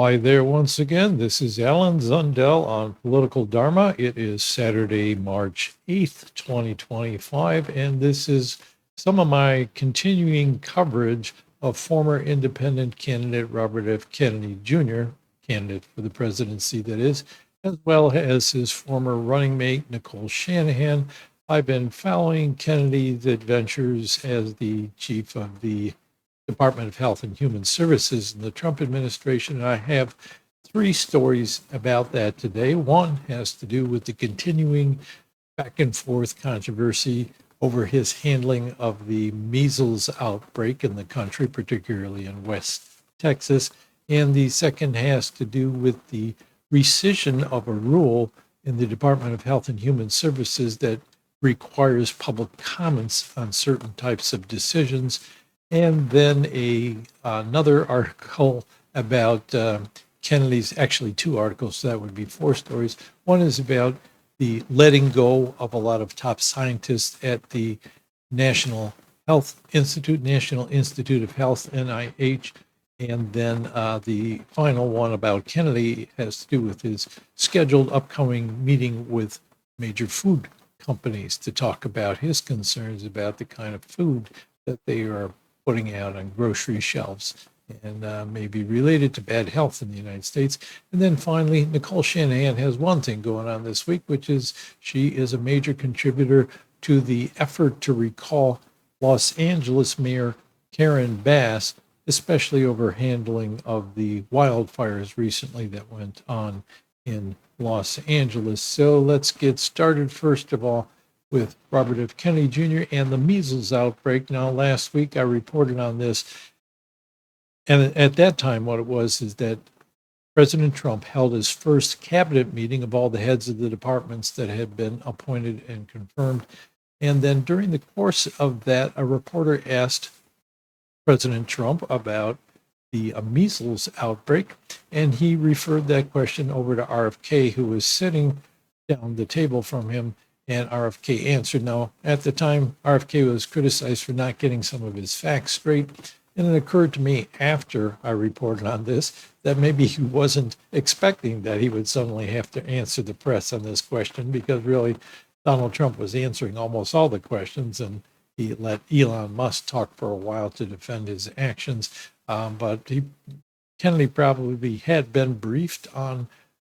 Hi there once again. This is Alan Zundel on Political Dharma. It is Saturday, March 8th, 2025, and this is some of my continuing coverage of former independent candidate Robert F. Kennedy Jr., candidate for the presidency, that is, as well as his former running mate, Nicole Shanahan. I've been following Kennedy's adventures as the chief of the Department of Health and Human Services in the Trump administration. And I have three stories about that today. One has to do with the continuing back and forth controversy over his handling of the measles outbreak in the country, particularly in West Texas. And the second has to do with the rescission of a rule in the Department of Health and Human Services that requires public comments on certain types of decisions. And then another article about Kennedy's, actually two articles, so that would be four stories. One is about the letting go of a lot of top scientists at the National Health Institute, National Institute of Health, NIH. And then the final one about Kennedy has to do with his scheduled upcoming meeting with major food companies to talk about his concerns about the kind of food that they are putting out on grocery shelves and may be related to bad health in the United States. And then finally, Nicole Shanahan has one thing going on this week, which is she is a major contributor to the effort to recall Los Angeles Mayor Karen Bass, especially over handling of the wildfires recently that went on in Los Angeles. So let's get started. First of all, with Robert F. Kennedy Jr. and the measles outbreak. Now, last week I reported on this, and at that time what it was is that President Trump held his first cabinet meeting of all the heads of the departments that had been appointed and confirmed. And then during the course of that, a reporter asked President Trump about the measles outbreak, and he referred that question over to RFK, who was sitting down the table from him, and RFK answered. Now, at the time, RFK was criticized for not getting some of his facts straight, and it occurred to me after I reported on this that maybe he wasn't expecting that he would suddenly have to answer the press on this question, because really Donald Trump was answering almost all the questions, and he let Elon Musk talk for a while to defend his actions. But Kennedy probably had been briefed on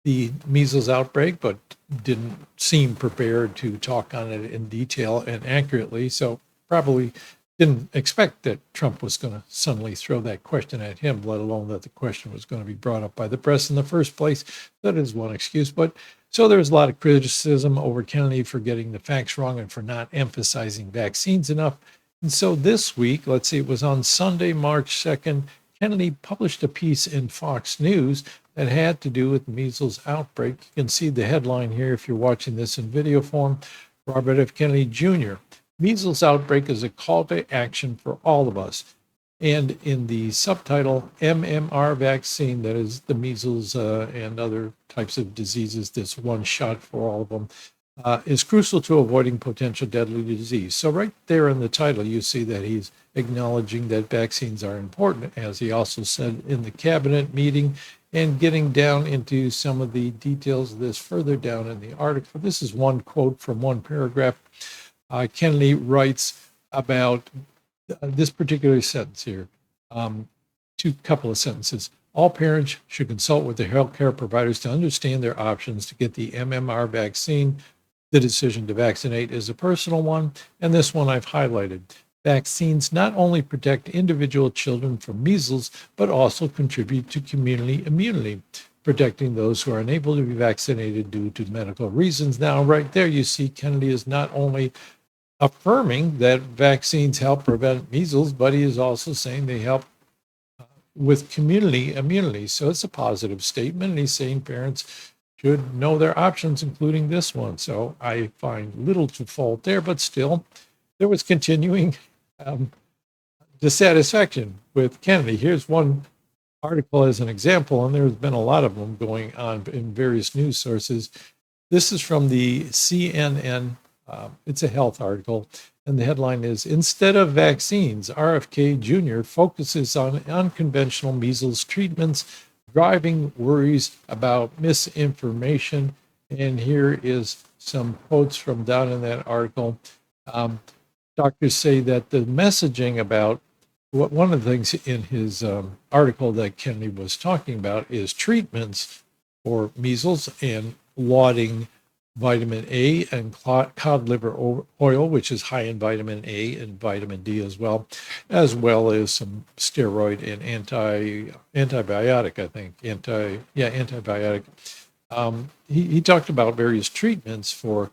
the measles outbreak, but didn't seem prepared to talk on it in detail and accurately. So probably didn't expect that Trump was going to suddenly throw that question at him, let alone that the question was going to be brought up by the press in the first place. That is one excuse. But so there's a lot of criticism over Kennedy for getting the facts wrong and for not emphasizing vaccines enough. And so this week, let's see, it was on Sunday, March 2nd, Kennedy published a piece in Fox News that had to do with the measles outbreak. You can see the headline here if you're watching this in video form. Robert F. Kennedy Jr. Measles outbreak is a call to action for all of us. And in the subtitle, MMR vaccine, that is the measles and other types of diseases, this one shot for all of them, is crucial to avoiding potential deadly disease. So right there in the title, you see that he's acknowledging that vaccines are important, as he also said in the cabinet meeting, and getting down into some of the details of this further down in the article. This is one quote from one paragraph. Kennedy writes about this particular sentence here, two couple of sentences. All parents should consult with their healthcare providers to understand their options to get the MMR vaccine. The decision to vaccinate is a personal one, and this one I've highlighted. Vaccines not only protect individual children from measles, but also contribute to community immunity, protecting those who are unable to be vaccinated due to medical reasons. Now, right there, you see Kennedy is not only affirming that vaccines help prevent measles, but he is also saying they help with community immunity. So it's a positive statement, and he's saying parents should know their options, including this one. So I find little to fault there, but still, there was continuing dissatisfaction with Kennedy. Here's one article as an example, and there's been a lot of them going on in various news sources. This is from the CNN. It's a health article, and the headline is, "Instead of vaccines, RFK Jr. focuses on unconventional measles treatments driving worries about misinformation. And here is some quotes from down in that article. Doctors say that the messaging about one of the things in his article that Kennedy was talking about is treatments for measles and lauding vitamin A and cod liver oil, which is high in vitamin A and vitamin D as well as some steroid and antibiotic, I think. Antibiotic. He talked about various treatments for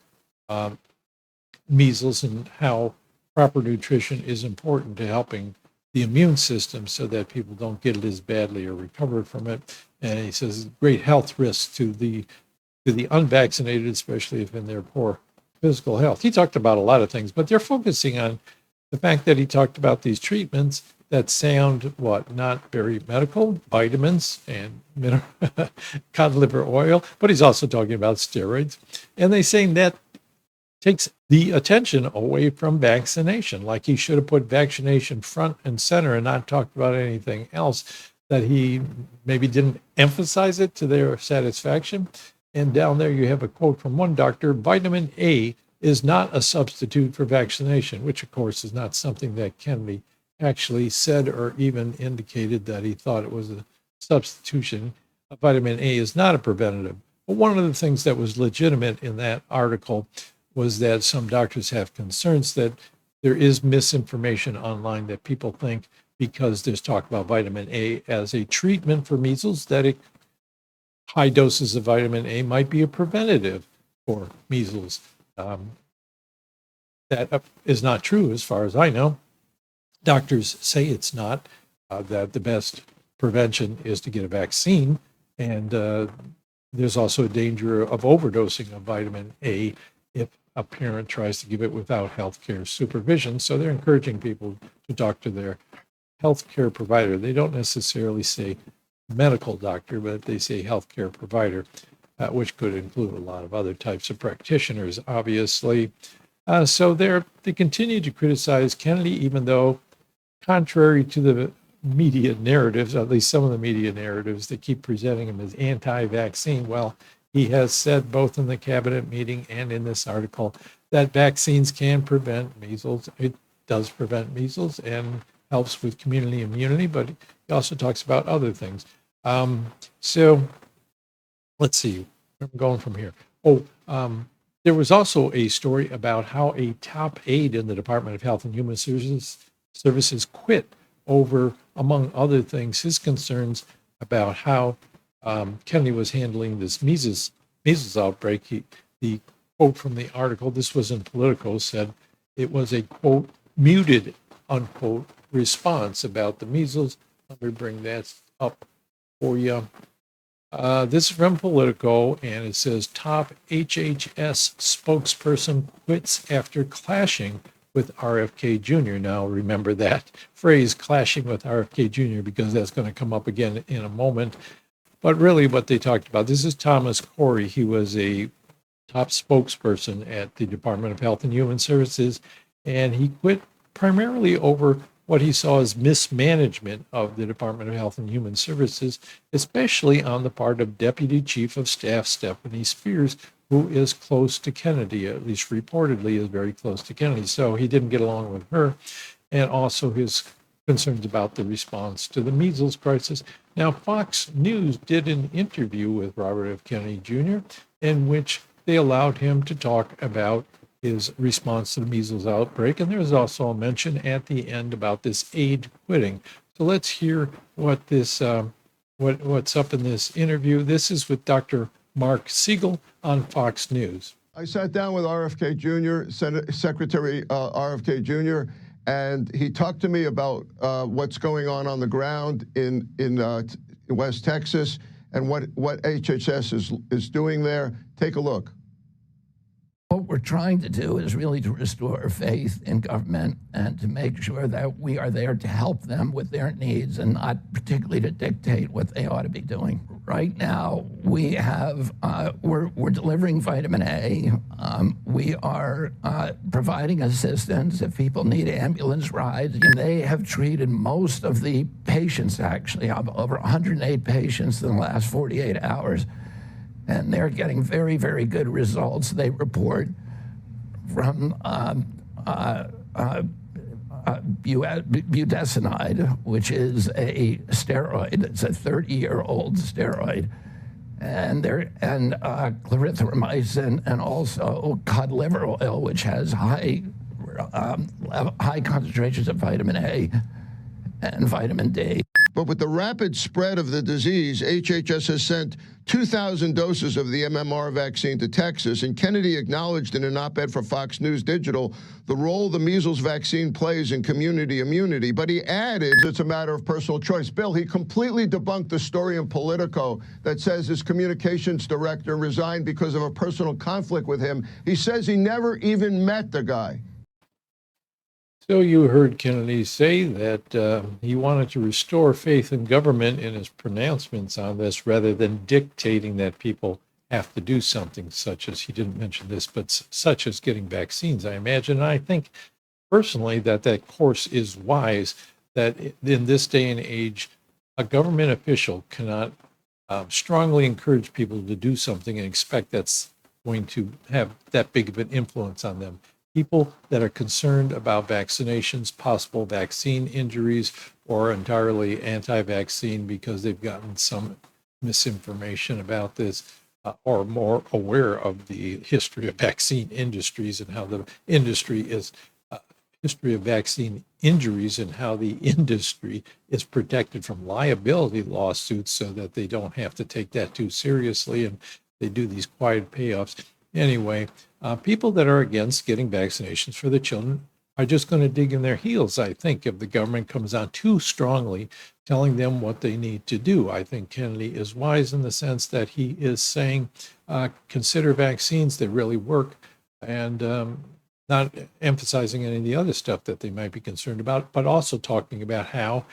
measles and how proper nutrition is important to helping the immune system so that people don't get it as badly or recover from it. And he says great health risks to the unvaccinated, especially if in their poor physical health. He talked about a lot of things, but they're focusing on the fact that he talked about these treatments that sound not very medical, vitamins and cod liver oil, but he's also talking about steroids. And they're saying that takes the attention away from vaccination, like he should have put vaccination front and center and not talked about anything else, that he maybe didn't emphasize it to their satisfaction. And down there you have a quote from one doctor: vitamin A is not a substitute for vaccination, which of course is not something that Kennedy actually said or even indicated that he thought it was a substitution. Vitamin A is not a preventative. But one of the things that was legitimate in that article was that some doctors have concerns that there is misinformation online, that people think because there's talk about vitamin A as a treatment for measles, that high doses of vitamin A might be a preventative for measles. That is not true as far as I know. Doctors say it's not, that the best prevention is to get a vaccine. And there's also a danger of overdosing of vitamin A if a parent tries to give it without healthcare supervision. So they're encouraging people to talk to their healthcare provider. They don't necessarily say medical doctor, but they say healthcare provider, which could include a lot of other types of practitioners, obviously. So they continue to criticize Kennedy, even though, contrary to the media narratives, at least some of the media narratives, they keep presenting him as anti-vaccine. Well, he has said both in the cabinet meeting and in this article that vaccines can prevent measles. It does prevent measles and helps with community immunity, but he also talks about other things. So let's see where I'm going from here. There was also a story about how a top aide in the Department of Health and Human Services quit over, among other things, his concerns about how Kennedy was handling this measles outbreak. The quote from the article, this was in Politico, said it was a, quote, muted, unquote, response about the measles. Let me bring that up for you. This is from Politico, and it says top HHS spokesperson quits after clashing with RFK Jr. Now, remember that phrase, clashing with RFK Jr., because that's going to come up again in a moment. But really what they talked about, this is Thomas Corey. He was a top spokesperson at the Department of Health and Human Services, and he quit primarily over what he saw as mismanagement of the Department of Health and Human Services, especially on the part of Deputy Chief of Staff Stephanie Spears, who is close to Kennedy, at least reportedly is very close to Kennedy. So he didn't get along with her, and also his concerns about the response to the measles crisis. Now, Fox News did an interview with Robert F. Kennedy Jr., in which they allowed him to talk about his response to the measles outbreak. And there's also a mention at the end about this aide quitting. So let's hear what this what's up in this interview. This is with Dr. Mark Siegel on Fox News. I sat down with RFK Jr., Secretary RFK Jr., and he talked to me about what's going on the ground in West Texas and what HHS is doing there. Take a look. What we're trying to do is really to restore faith in government and to make sure that we are there to help them with their needs and not particularly to dictate what they ought to be doing. Right now, we have we're delivering vitamin A. We are providing assistance if people need ambulance rides. And they have treated most of the patients. Actually, over 108 patients in the last 48 hours, and they're getting very, very good results. They report from budesonide, which is a steroid. It's a 30-year-old steroid, and clarithromycin, and also cod liver oil, which has high concentrations of vitamin A and vitamin D. But with the rapid spread of the disease, HHS has sent 2,000 doses of the MMR vaccine to Texas, and Kennedy acknowledged in an op-ed for Fox News Digital the role the measles vaccine plays in community immunity. But he added it's a matter of personal choice. Bill, he completely debunked the story in Politico that says his communications director resigned because of a personal conflict with him. He says he never even met the guy. So you heard Kennedy say that he wanted to restore faith in government in his pronouncements on this rather than dictating that people have to do something, such as, he didn't mention this, but such as getting vaccines, I imagine. And I think personally that that course is wise, that in this day and age, a government official cannot strongly encourage people to do something and expect that's going to have that big of an influence on them. People that are concerned about vaccinations, possible vaccine injuries, or entirely anti-vaccine because they've gotten some misinformation about this, or more aware of the history of vaccine industries and how the industry is, history of vaccine injuries and how the industry is protected from liability lawsuits so that they don't have to take that too seriously and they do these quiet payoffs. Anyway, people that are against getting vaccinations for the children are just going to dig in their heels, I think, if the government comes on too strongly telling them what they need to do. I think Kennedy is wise in the sense that he is saying, consider vaccines that really work, and not emphasizing any of the other stuff that they might be concerned about, but also talking about how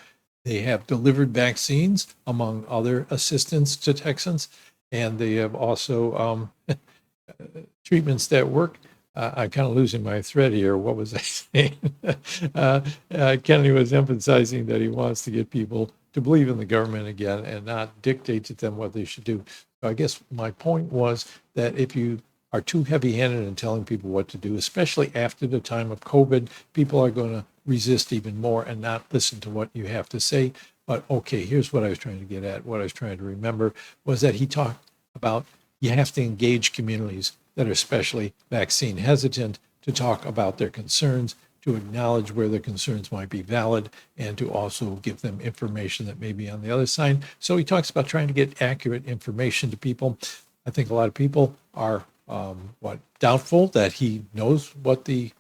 they have delivered vaccines, among other assistance to Texans, and they have also treatments that work. I'm kind of losing my thread here. What was I saying? Kennedy was emphasizing that he wants to get people to believe in the government again and not dictate to them what they should do. So I guess my point was that if you are too heavy-handed in telling people what to do, especially after the time of COVID, people are going to resist even more and not listen to what you have to say. But okay, here's what I was trying to get at. What I was trying to remember was that he talked about you have to engage communities that are especially vaccine hesitant to talk about their concerns, to acknowledge where their concerns might be valid, and to also give them information that may be on the other side. So he talks about trying to get accurate information to people. I think a lot of people are doubtful that he knows what the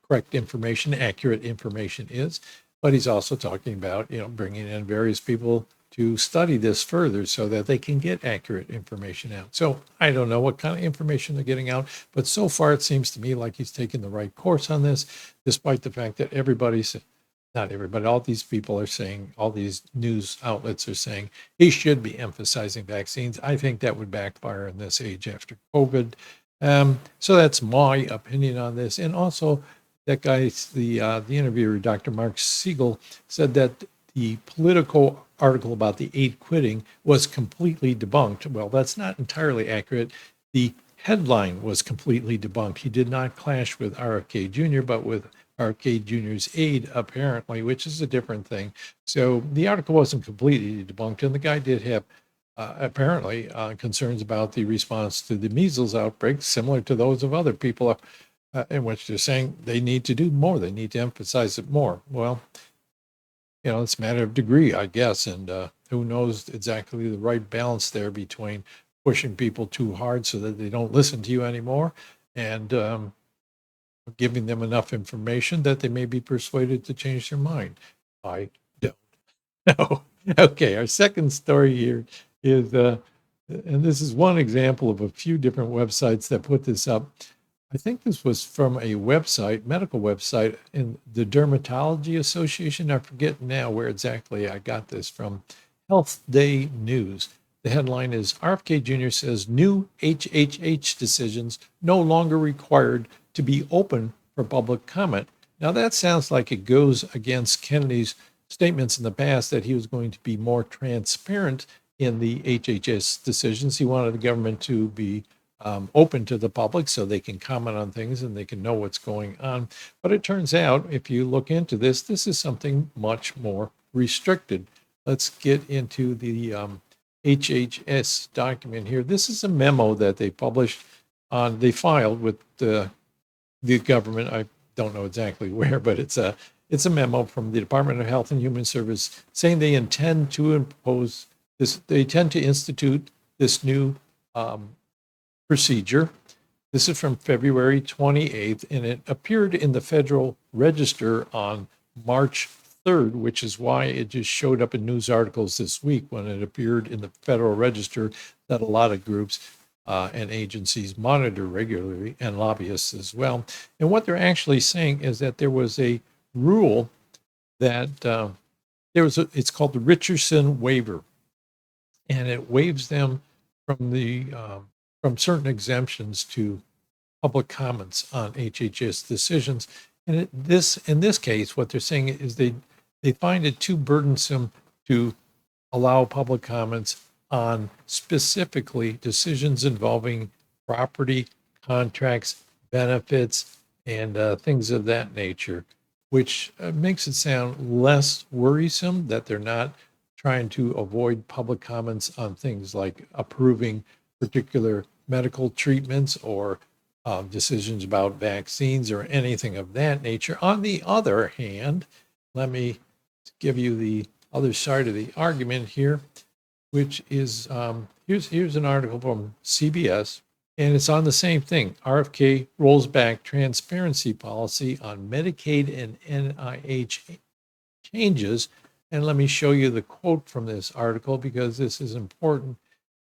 correct information, accurate information is. But he's also talking about, bringing in various people to study this further so that they can get accurate information out. So I don't know what kind of information they're getting out, but so far it seems to me like he's taking the right course on this, despite the fact that not everybody, all these people are saying, all these news outlets are saying he should be emphasizing vaccines. I think that would backfire in this age after COVID. So that's my opinion on this. And also that guy, the interviewer, Dr. Mark Siegel, said that the Politico article about the aide quitting was completely debunked. Well, that's not entirely accurate. The headline was completely debunked. He did not clash with RFK Jr., but with RFK Jr.'s aide, apparently, which is a different thing. So the article wasn't completely debunked, and the guy did have apparently concerns about the response to the measles outbreak, similar to those of other people, in which they're saying they need to do more. They need to emphasize it more. Well, it's a matter of degree, I guess, and who knows exactly the right balance there between pushing people too hard so that they don't listen to you anymore and giving them enough information that they may be persuaded to change their mind. I don't know. Okay, our second story here is, and this is one example of a few different websites that put this up. I think this was from a website, medical website in the Dermatology Association. I forget now where exactly I got this from. Health Day News. The headline is RFK Jr. says new HHH decisions no longer required to be open for public comment. Now, that sounds like it goes against Kennedy's statements in the past that he was going to be more transparent in the HHS decisions. He wanted the government to be open to the public so they can comment on things and they can know what's going on. But it turns out, if you look into this, this is something much more restricted. Let's get into the HHS document here. This is a memo that they published on, they filed with the government. I don't know exactly where, but it's a memo from the Department of Health and Human Service saying they intend to impose this, they intend to institute this new procedure. This is from February 28th, and it appeared in the Federal Register on March 3rd, which is why it just showed up in news articles this week when it appeared in the Federal Register that a lot of groups and agencies monitor regularly, and lobbyists as well. And what they're actually saying is that there was a rule that it's called the Richardson waiver, and it waives them from the from certain exemptions to public comments on HHS decisions. And in this case, what they're saying is they find it too burdensome to allow public comments on specifically decisions involving property, contracts, benefits, and things of that nature, which makes it sound less worrisome that they're not trying to avoid public comments on things like approving particular medical treatments or decisions about vaccines or anything of that nature. On the other hand, let me give you the other side of the argument here, which is here's an article from CBS, and it's on the same thing. RFK rolls back transparency policy on Medicaid and NIH changes. And let me show you the quote from this article because this is important.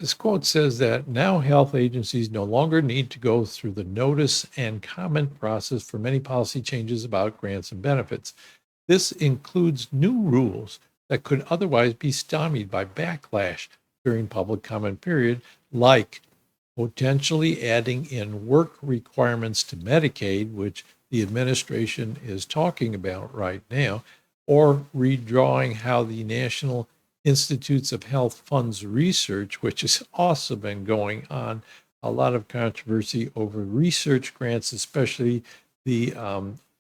This quote says that now health agencies no longer need to go through the notice and comment process for many policy changes about grants and benefits. This includes new rules that could otherwise be stymied by backlash during public comment period, like potentially adding in work requirements to Medicaid, which the administration is talking about right now, or redrawing how the National Institutes of Health funds research, which has also been going on. A lot of controversy over research grants, especially the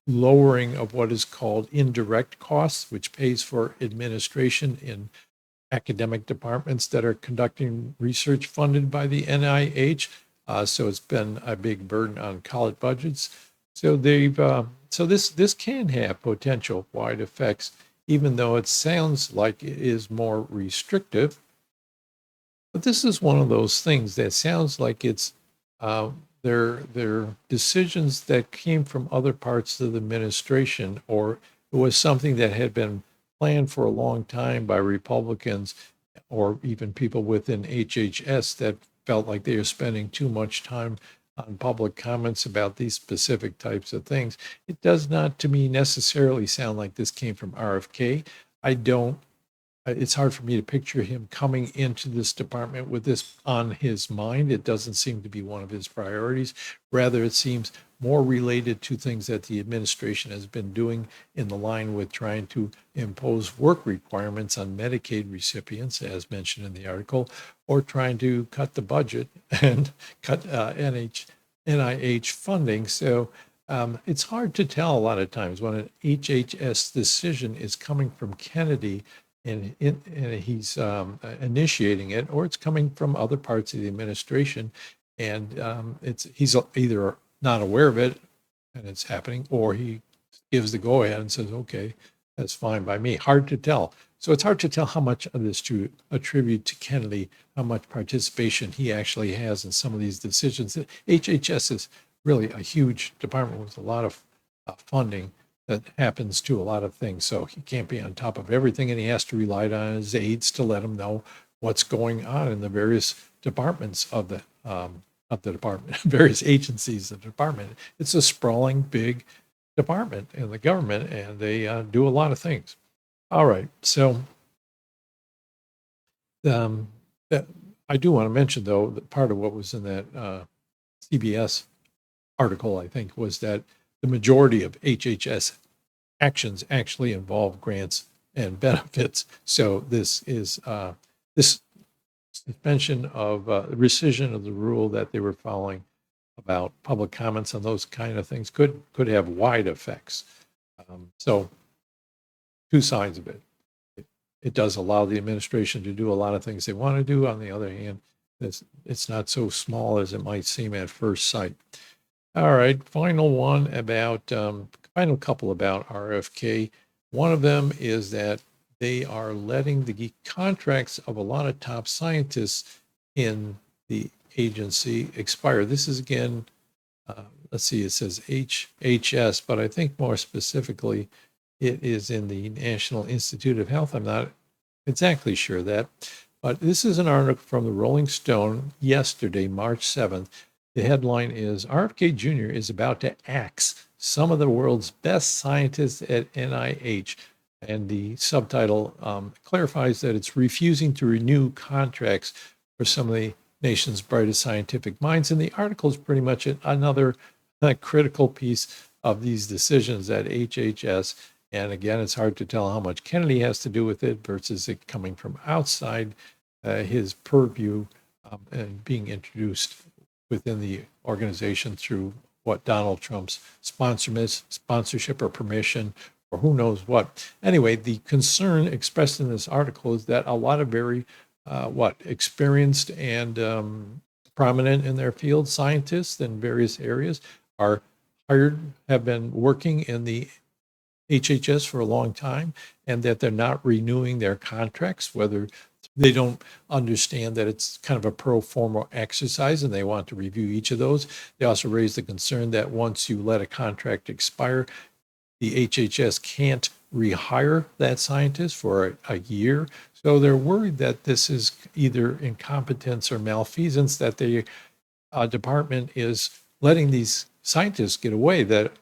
lowering of what is called indirect costs, which pays for administration in academic departments that are conducting research funded by the NIH. So it's been a big burden on college budgets. So this can have potential wide effects, even though it sounds like it is more restrictive. But this is one of those things that sounds like it's they're decisions that came from other parts of the administration, or it was something that had been planned for a long time by Republicans or even people within HHS that felt like they were spending too much time on public comments about these specific types of things. It does not, to me, necessarily sound like this came from RFK. It's hard for me to picture him coming into this department with this on his mind. It doesn't seem to be one of his priorities. Rather, it seems more related to things that the administration has been doing in the line with trying to impose work requirements on Medicaid recipients, as mentioned in the article, or trying to cut the budget and cut NIH funding. So it's hard to tell a lot of times when an HHS decision is coming from Kennedy and he's initiating it, or it's coming from other parts of the administration, and he's either not aware of it and it's happening, or he gives the go ahead and says, okay, that's fine by me. Hard to tell. So it's hard to tell how much of this to attribute to Kennedy, how much participation he actually has in some of these decisions. HHS is really a huge department with a lot of funding that happens to a lot of things. So he can't be on top of everything, and he has to rely on his aides to let him know what's going on in the various departments of the department, various agencies of the department. It's a sprawling, big department in the government, and they do a lot of things. All right, so I do want to mention, though, that part of what was in that CBS article, I think, was that the majority of HHS actions actually involve grants and benefits. So this suspension of rescission of the rule that they were following about public comments on those kind of things could have wide effects. So two sides of it. It does allow the administration to do a lot of things they want to do. On the other hand, it's not so small as it might seem at first sight. All right, final couple about RFK. One of them is that they are letting the contracts of a lot of top scientists in the agency expire. This is again, let's see, it says HHS, but I think more specifically, it is in the National Institute of Health. I'm not exactly sure of that, but this is an article from the Rolling Stone yesterday, March 7th. The headline is RFK Jr. is about to axe some of the world's best scientists at NIH. And the subtitle clarifies that it's refusing to renew contracts for some of the nation's brightest scientific minds. And the article is pretty much another critical piece of these decisions at HHS. And again, it's hard to tell how much Kennedy has to do with it versus it coming from outside his purview and being introduced within the organization through what Donald Trump's sponsorship or permission or who knows what. Anyway, the concern expressed in this article is that a lot of very experienced and prominent in their field scientists in various areas are hired, have been working in the HHS for a long time, and that they're not renewing their contracts, whether they don't understand that it's kind of a pro forma exercise and they want to review each of those. They also raised the concern that once you let a contract expire, the HHS can't rehire that scientist for a year. So they're worried that this is either incompetence or malfeasance, that the department is letting these scientists get away that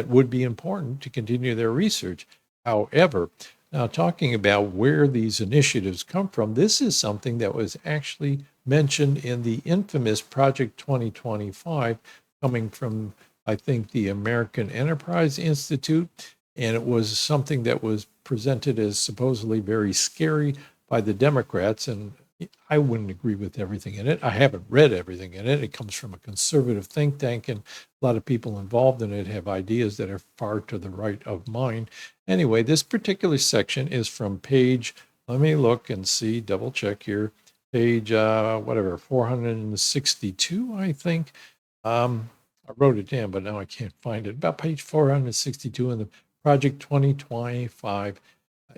would be important to continue their research. However, now talking about where these initiatives come from, this is something that was actually mentioned in the infamous Project 2025, coming from, I think, the American Enterprise Institute. And it was something that was presented as supposedly very scary by the Democrats. And I wouldn't agree with everything in it. I haven't read everything in it. It comes from a conservative think tank, and a lot of people involved in it have ideas that are far to the right of mine. Anyway, this particular section is from page, let me look and see, double check here, page 462, I think. I wrote it down, but now I can't find it. About page 462 in the Project 2025.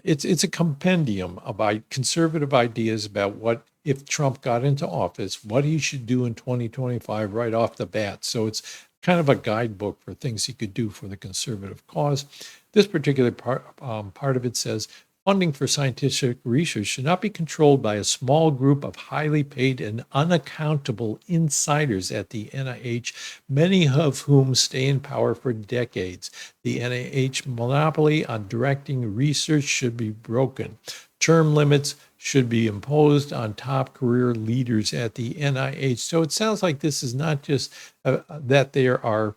It's a compendium about conservative ideas about what, if Trump got into office, what he should do in 2025 right off the bat. So it's kind of a guidebook for things he could do for the conservative cause. This particular part of it says, funding for scientific research should not be controlled by a small group of highly paid and unaccountable insiders at the NIH, many of whom stay in power for decades. The NIH monopoly on directing research should be broken. Term limits should be imposed on top career leaders at the NIH. So it sounds like this is not just that there are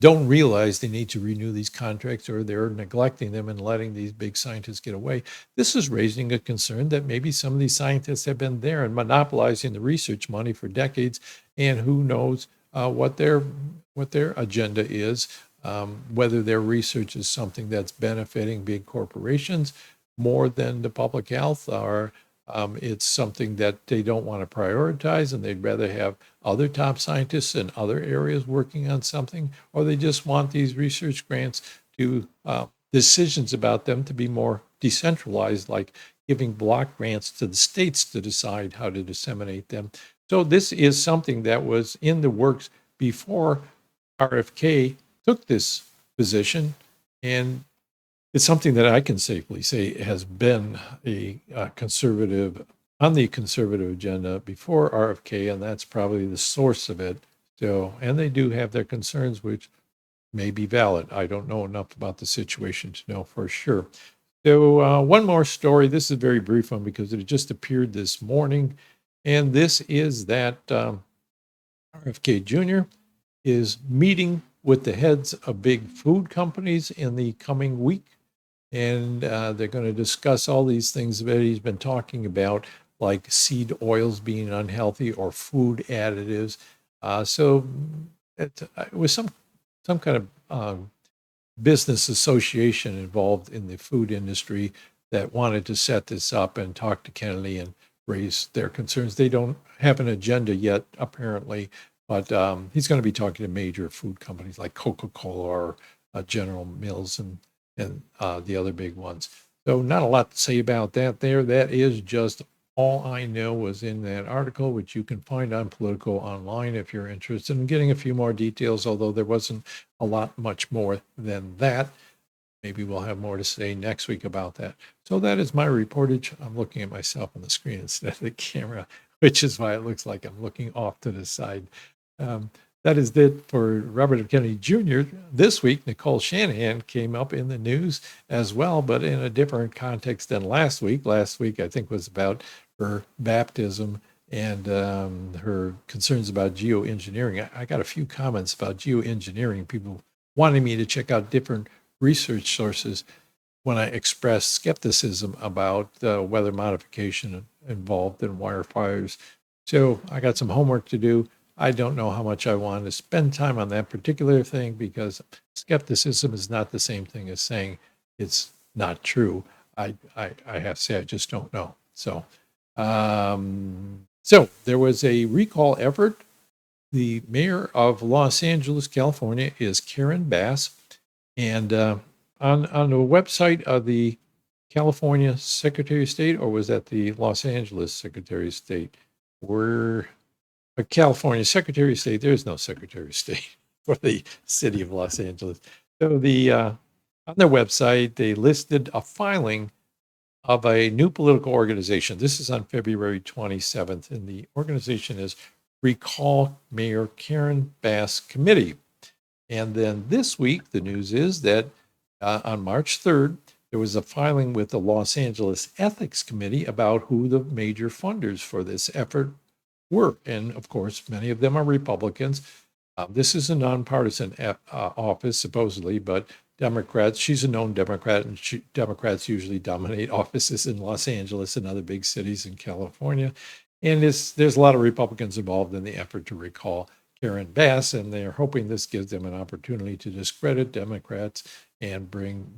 don't realize they need to renew these contracts, or they're neglecting them and letting these big scientists get away. This is raising a concern that maybe some of these scientists have been there and monopolizing the research money for decades, and who knows what their agenda is, whether their research is something that's benefiting big corporations more than the public health, or it's something that they don't want to prioritize and they'd rather have other top scientists in other areas working on something, or they just want these research grants to decisions about them to be more decentralized, like giving block grants to the states to decide how to disseminate them. So this is something that was in the works before RFK took this position, and it's something that I can safely say has been a conservative, on the conservative agenda before RFK, and that's probably the source of it. So, and they do have their concerns, which may be valid. I don't know enough about the situation to know for sure. So one more story. This is a very brief one because it just appeared this morning. And this is that RFK Jr. is meeting with the heads of big food companies in the coming week. And they're going to discuss all these things that he's been talking about, like seed oils being unhealthy or food additives. So it was some kind of business association involved in the food industry that wanted to set this up and talk to Kennedy and raise their concerns. They don't have an agenda yet, apparently, but he's going to be talking to major food companies like Coca-Cola or General Mills and the other big ones. So not a lot to say about that there. That is just all I know was in that article, which you can find on Politico online if you're interested in getting a few more details, although there wasn't a lot much more than that. Maybe we'll have more to say next week about that. So that is my reportage. I'm looking at myself on the screen instead of the camera, which is why it looks like I'm looking off to the side. That is it for Robert F. Kennedy Jr. This week, Nicole Shanahan came up in the news as well, but in a different context than last week. Last week, I think, was about her baptism and her concerns about geoengineering. I got a few comments about geoengineering, people wanting me to check out different research sources when I expressed skepticism about weather modification involved in wildfires. So I got some homework to do. I don't know how much I want to spend time on that particular thing because skepticism is not the same thing as saying it's not true. I have to say I just don't know. So there was a recall effort. The mayor of Los Angeles, California, is Karen Bass, and on the website of the California Secretary of State, or was that the Los Angeles Secretary of State? We're a California Secretary of State. There's no Secretary of State for the city of Los Angeles. So on their website, they listed a filing of a new political organization. This is on February 27th, and the organization is Recall Mayor Karen Bass Committee. And then this week, the news is that on March 3rd, there was a filing with the Los Angeles Ethics Committee about who the major funders for this effort were. And of course, many of them are Republicans. This is a nonpartisan office, supposedly, but Democrats, she's a known Democrat, and Democrats usually dominate offices in Los Angeles and other big cities in California. And there's a lot of Republicans involved in the effort to recall Karen Bass, and they're hoping this gives them an opportunity to discredit Democrats and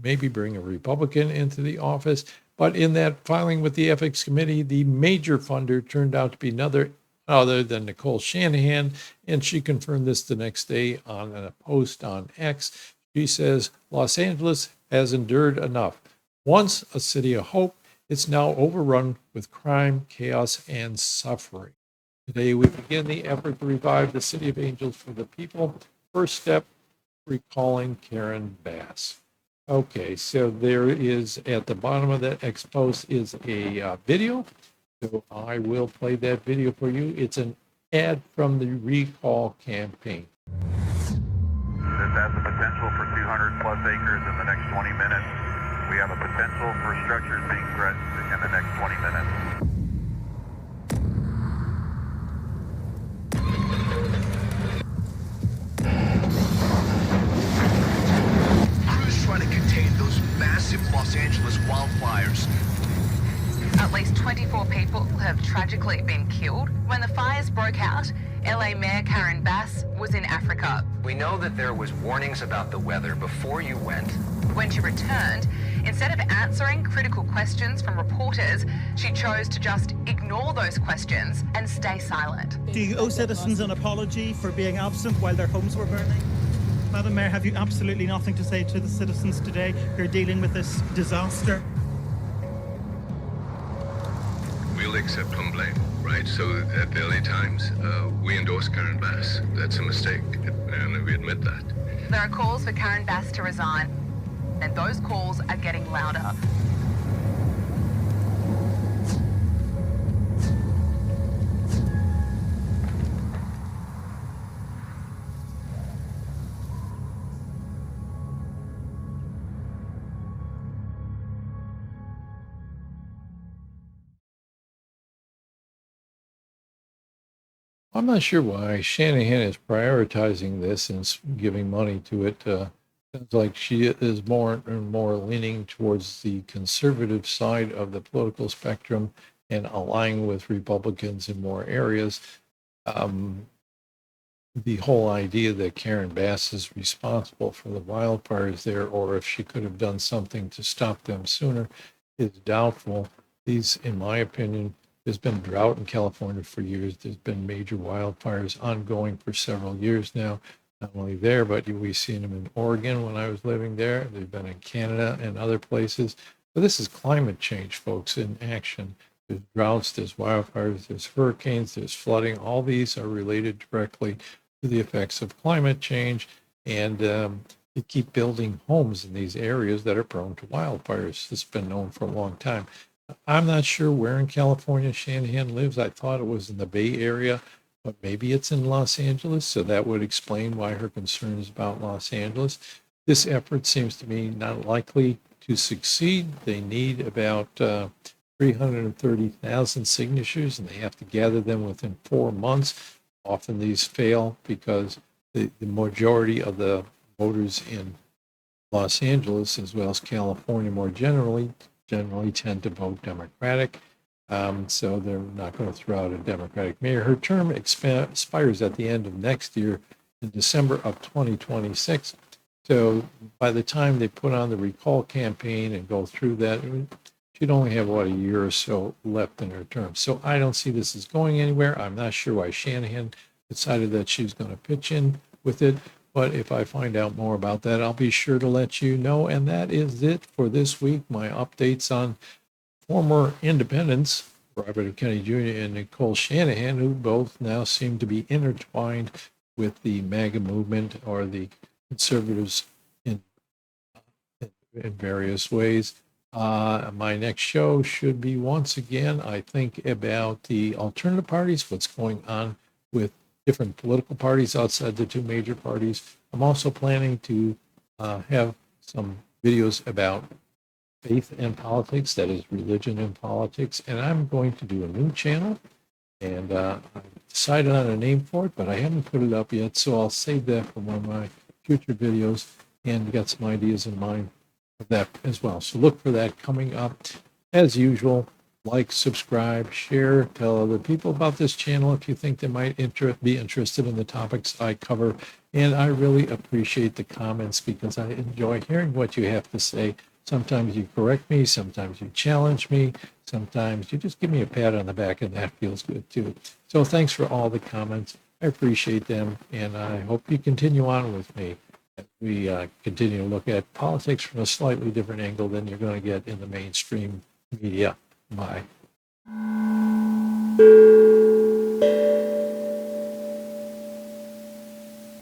maybe bring a Republican into the office. But in that filing with the Ethics Committee, the major funder turned out to be none other than Nicole Shanahan, and she confirmed this the next day on a post on X. She says, Los Angeles has endured enough. Once a city of hope, it's now overrun with crime, chaos, and suffering. Today, we begin the effort to revive the City of Angels for the people. First step, recalling Karen Bass. Okay, so there is, at the bottom of that X post is a video. So I will play that video for you. It's an ad from the recall campaign. This has the potential for 200 plus acres in the next 20 minutes. We have a potential for structures being threatened in the next 20 minutes. Crews trying to contain those massive Los Angeles wildfires. At least 24 people have tragically been killed. When the fires broke out, LA Mayor Karen Bass was in Africa. We know that there was warnings about the weather before you went. When she returned, instead of answering critical questions from reporters, she chose to just ignore those questions and stay silent. Do you owe citizens an apology for being absent while their homes were burning? Madam Mayor, have you absolutely nothing to say to the citizens today who are dealing with this disaster? We'll accept home blame, right? So at the early times, we endorse Karen Bass. That's a mistake, and we admit that. There are calls for Karen Bass to resign, and those calls are getting louder. I'm not sure why Shanahan is prioritizing this and giving money to it. Sounds like she is more and more leaning towards the conservative side of the political spectrum and aligning with Republicans in more areas. Um, the whole idea that Karen Bass is responsible for the wildfires there, or if she could have done something to stop them sooner, is doubtful. These, in my opinion, there's been drought in California for years. There's been major wildfires ongoing for several years now. Not only there, but we've seen them in Oregon when I was living there. They've been in Canada and other places. But this is climate change, folks, in action. There's droughts, there's wildfires, there's hurricanes, there's flooding. All these are related directly to the effects of climate change. And you keep building homes in these areas that are prone to wildfires. It's been known for a long time. I'm not sure where in California Shanahan lives. I thought it was in the Bay Area, but maybe it's in Los Angeles. So that would explain why her concerns about Los Angeles. This effort seems to me not likely to succeed. They need about 330,000 signatures, and they have to gather them within 4 months. Often these fail because the majority of the voters in Los Angeles, as well as California more generally tend to vote Democratic. So they're not going to throw out a Democratic mayor. Her term expires at the end of next year in December of 2026. So by the time they put on the recall campaign and go through that, she'd only have, a year or so left in her term. So I don't see this as going anywhere. I'm not sure why Shanahan decided that she's going to pitch in with it. But if I find out more about that, I'll be sure to let you know. And that is it for this week. My updates on former independents, Robert F. Kennedy Jr. and Nicole Shanahan, who both now seem to be intertwined with the MAGA movement or the conservatives in various ways. My next show should be once again, I think, about the alternative parties, what's going on with different political parties outside the two major parties. I'm also planning to have some videos about faith and politics, that is religion and politics. And I'm going to do a new channel, and I've decided on a name for it, but I haven't put it up yet. So I'll save that for one of my future videos and got some ideas in mind of that as well. So look for that coming up. As usual, like, subscribe, share, tell other people about this channel if you think they might be interested in the topics I cover. And I really appreciate the comments because I enjoy hearing what you have to say. Sometimes you correct me, sometimes you challenge me, sometimes you just give me a pat on the back, and that feels good too. So thanks for all the comments. I appreciate them, and I hope you continue on with me as we continue to look at politics from a slightly different angle than you're going to get in the mainstream media. Bye.